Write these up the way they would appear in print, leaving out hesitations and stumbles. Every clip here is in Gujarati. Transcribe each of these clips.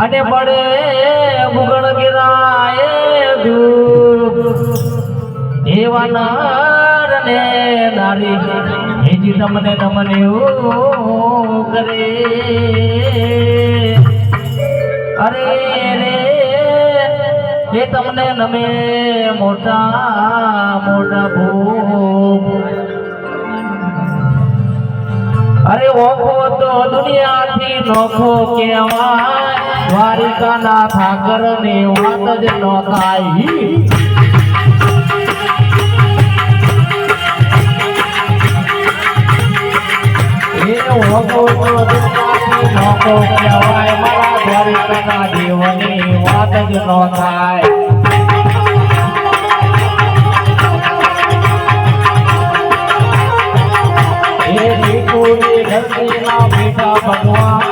અને પડે મુગણ ગિરાએ ધૂપ એવા નર ને નારી હેજી તમને નમને કરે અરે રે એ તમને નમે મોટા મોટા ભૂપ અરે ઓખો તો દુનિયાથી નોખો કહેવાય દ્વારિકાના ઠાકર ની વાત જ ન થાય ઓખો તો દુનિયાથી નોખો કહેવાય મારા દ્વારિકાના દેવની વાત જ ન થાય ધરતીના બેટા ભગવાન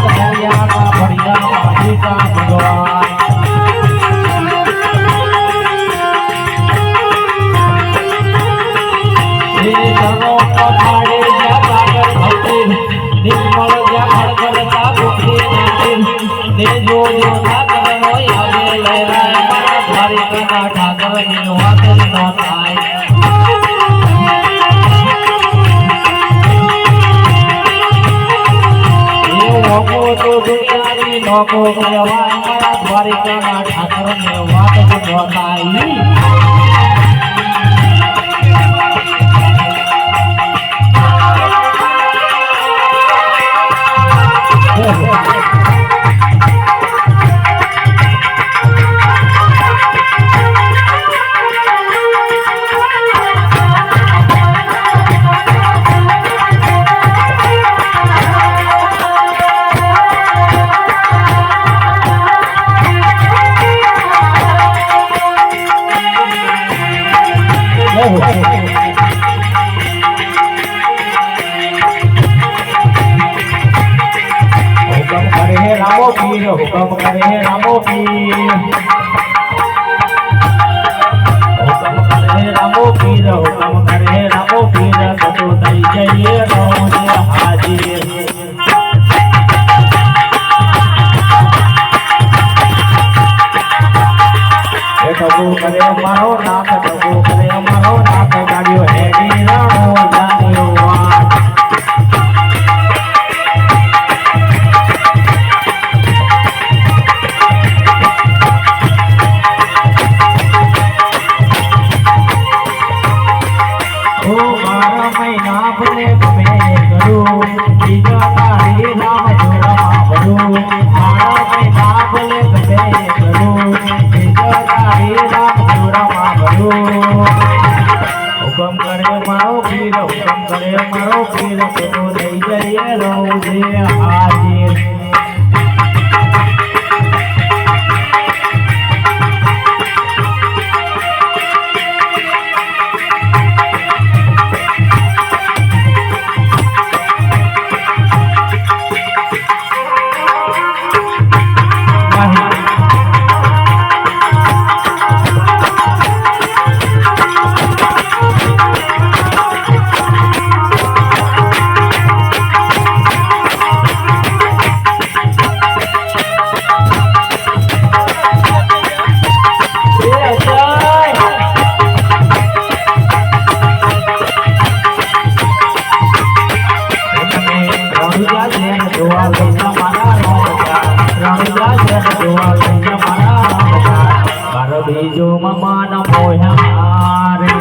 દરિયાના ભરિયામાં બેટા ભગવાન એ ધરો પથાડે જ્યાં કાગળ ભક્તિ નિર્મળ જ્યાં ખડખડતા બુદ્ધિ નાખી ને જો ઠાકરનો આવે લહેરાય મારા દ્વારિકાના ઠાકરની વાત જ ન થાય નોકો તો દુનિયાની નોકો કહેવાય મારા દ્વારિકાના ઠાકરને વાત જ ન થાય हुक्म करे रामो पीर हुक्म करे रामो पीर हुक्म करे रामो पीर कतो दई जाइए रोज हाजिर ठगो करे मारो नाथ ठगो करे मारो नाथ गाड़ियो हेडी राणो जानियो वाट हुक्म करे मारो पीर हुक्म करे मारो पीर तो नहीं जाइए रोजे हाजिर बीजो ममान मोहारे